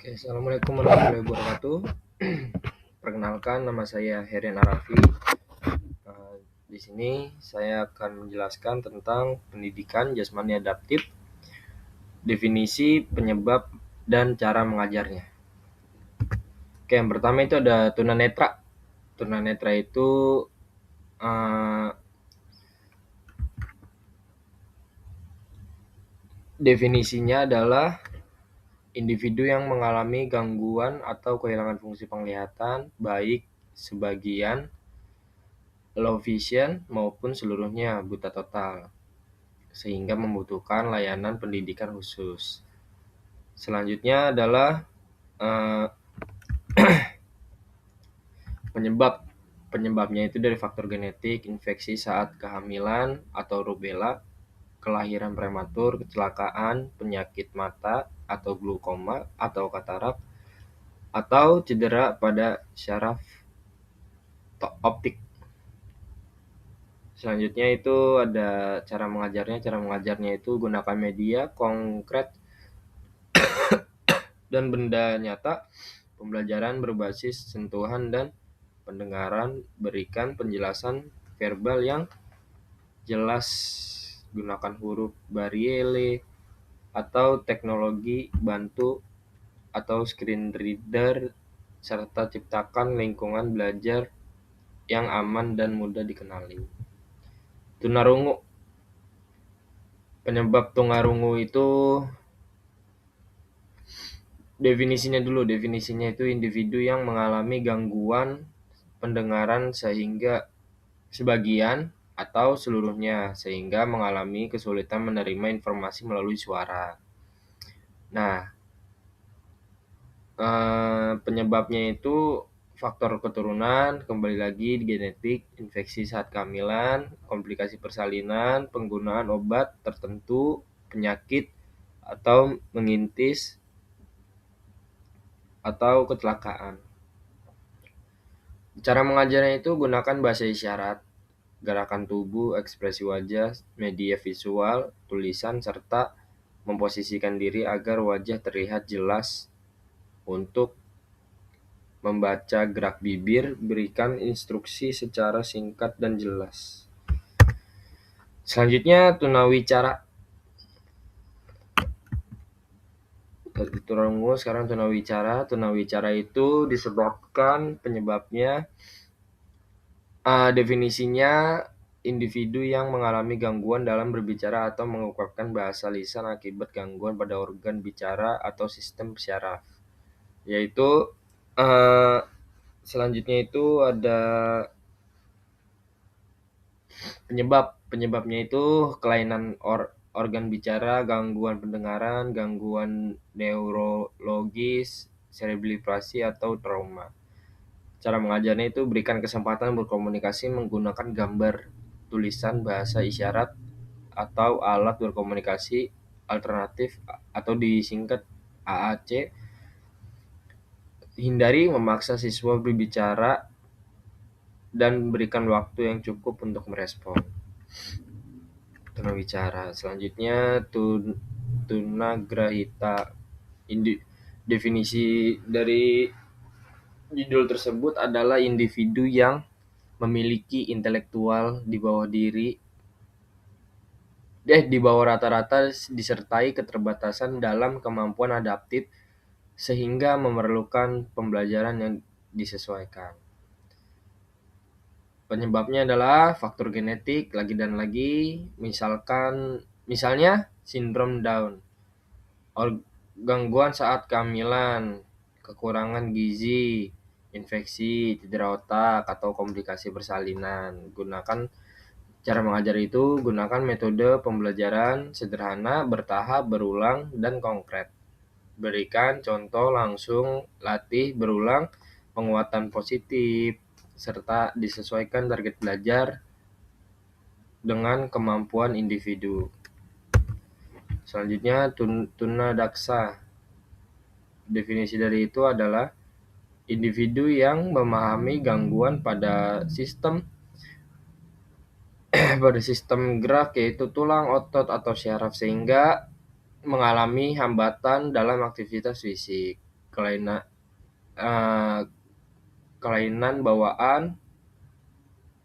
Oke, assalamualaikum warahmatullahi wabarakatuh. Perkenalkan, nama saya Heren Arafi. Di sini saya akan menjelaskan tentang pendidikan jasmani adaptif, definisi, penyebab, dan cara mengajarnya. Oke, yang pertama itu ada tunanetra. Tunanetra itu definisinya adalah individu yang mengalami gangguan atau kehilangan fungsi penglihatan, baik sebagian, low vision, maupun seluruhnya buta total, sehingga membutuhkan layanan pendidikan khusus. Selanjutnya adalah penyebabnya itu dari faktor genetik, infeksi saat kehamilan atau rubella, kelahiran prematur, kecelakaan, penyakit mata atau glaukoma atau katarak, atau cedera pada syaraf optik. Selanjutnya itu ada cara mengajarnya. Cara mengajarnya itu gunakan media konkret dan benda nyata, pembelajaran berbasis sentuhan dan pendengaran, berikan penjelasan verbal yang jelas, gunakan huruf Braille atau teknologi bantu atau screen reader, serta ciptakan lingkungan belajar yang aman dan mudah dikenali. Tunarungu. Penyebab tunarungu itu definisinya itu individu yang mengalami gangguan pendengaran sehingga sebagian atau seluruhnya, sehingga mengalami kesulitan menerima informasi melalui suara. Nah, penyebabnya itu faktor keturunan, kembali lagi genetik, infeksi saat kehamilan, komplikasi persalinan, penggunaan obat tertentu, penyakit atau mengintis, atau kecelakaan. Cara mengajarnya itu gunakan bahasa isyarat, gerakan tubuh, ekspresi wajah, media visual, tulisan, serta memposisikan diri agar wajah terlihat jelas. Untuk membaca gerak bibir, berikan instruksi secara singkat dan jelas. Selanjutnya, tunawicara. Sekarang tunawicara. Tunawicara itu disebabkan penyebabnya, definisinya individu yang mengalami gangguan dalam berbicara atau mengungkapkan bahasa lisan akibat gangguan pada organ bicara atau sistem syaraf. Yaitu selanjutnya itu ada penyebabnya itu kelainan organ bicara, gangguan pendengaran, gangguan neurologis, cerebralipasi atau trauma. Cara mengajarnya itu berikan kesempatan berkomunikasi menggunakan gambar, tulisan, bahasa isyarat, atau alat berkomunikasi alternatif atau disingkat AAC. Hindari memaksa siswa berbicara dan berikan waktu yang cukup untuk merespon. Tunawicara. Selanjutnya tunagrahita. Definisi dari judul tersebut adalah individu yang memiliki intelektual di bawah rata-rata disertai keterbatasan dalam kemampuan adaptif sehingga memerlukan pembelajaran yang disesuaikan. Penyebabnya adalah faktor genetik misalnya sindrom Down, gangguan saat kehamilan, kekurangan gizi, infeksi, cedera otak, atau komplikasi persalinan. Cara mengajar itu gunakan metode pembelajaran sederhana, bertahap, berulang, dan konkret. Berikan contoh langsung, latih berulang, penguatan positif, serta disesuaikan target belajar dengan kemampuan individu. Selanjutnya, tunadaksa. Definisi dari itu adalah individu yang memahami gangguan pada sistem gerak, yaitu tulang, otot, atau syaraf, sehingga mengalami hambatan dalam aktivitas fisik. kelainan bawaan.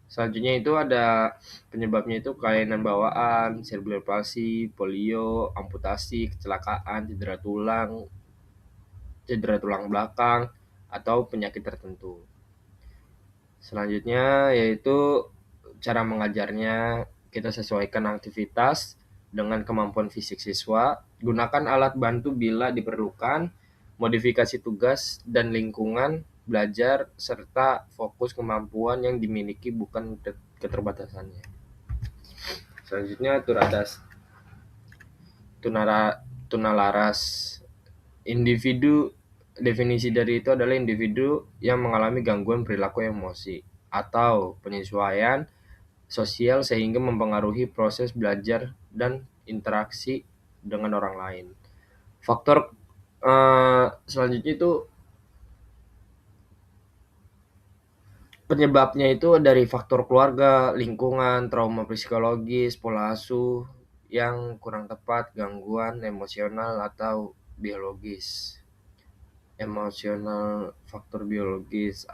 Selanjutnya itu ada penyebabnya itu kelainan bawaan, cerebral palsy, polio, amputasi, kecelakaan, cedera tulang belakang, atau penyakit tertentu. Selanjutnya yaitu cara mengajarnya, kita sesuaikan aktivitas dengan kemampuan fisik siswa, gunakan alat bantu bila diperlukan, modifikasi tugas dan lingkungan belajar, serta fokus kemampuan yang dimiliki bukan keterbatasannya. Selanjutnya tunalaras. Definisi dari itu adalah individu yang mengalami gangguan perilaku emosi atau penyesuaian sosial sehingga mempengaruhi proses belajar dan interaksi dengan orang lain. Faktor selanjutnya itu penyebabnya itu dari faktor keluarga, lingkungan, trauma psikologis, pola asuh yang kurang tepat, gangguan emosional atau biologis. Faktor biologis,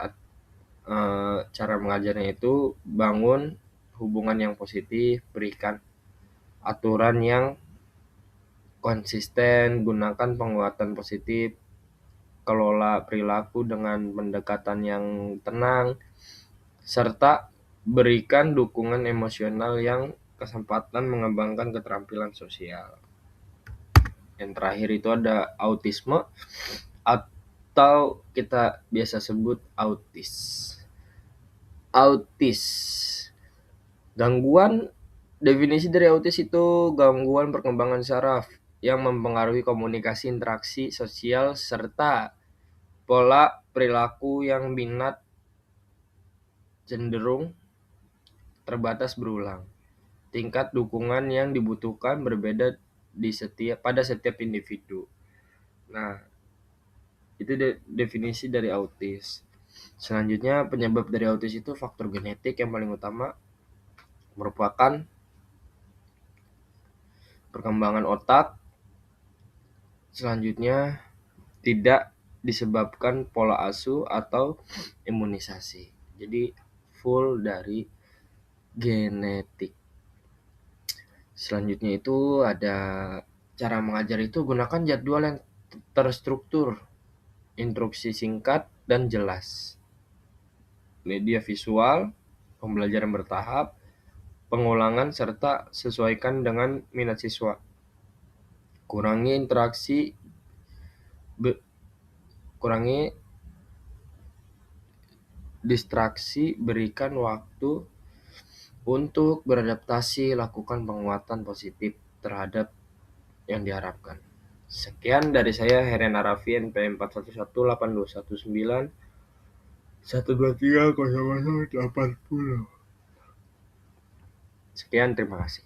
cara mengajarnya itu bangun hubungan yang positif, berikan aturan yang konsisten, gunakan penguatan positif, kelola perilaku dengan pendekatan yang tenang, serta berikan dukungan emosional yang kesempatan mengembangkan keterampilan sosial. Yang terakhir itu ada autisme atau kita biasa sebut autis. Definisi dari autis itu gangguan perkembangan saraf yang mempengaruhi komunikasi, interaksi sosial, serta pola perilaku yang minat cenderung terbatas berulang. Tingkat dukungan yang dibutuhkan berbeda pada setiap individu. Nah, itu definisi dari autis. Selanjutnya, penyebab dari autis itu faktor genetik yang paling utama merupakan perkembangan otak. Selanjutnya, tidak disebabkan pola asuh atau imunisasi. Jadi, full dari genetik. Selanjutnya itu ada cara mengajar itu gunakan jadwal yang terstruktur, instruksi singkat dan jelas, media visual, pembelajaran bertahap, pengulangan serta sesuaikan dengan minat siswa. Kurangi distraksi, berikan waktu untuk beradaptasi, lakukan penguatan positif terhadap yang diharapkan. Sekian dari saya, Heren Arafi, NPM 4118119 123 080. Sekian, terima kasih.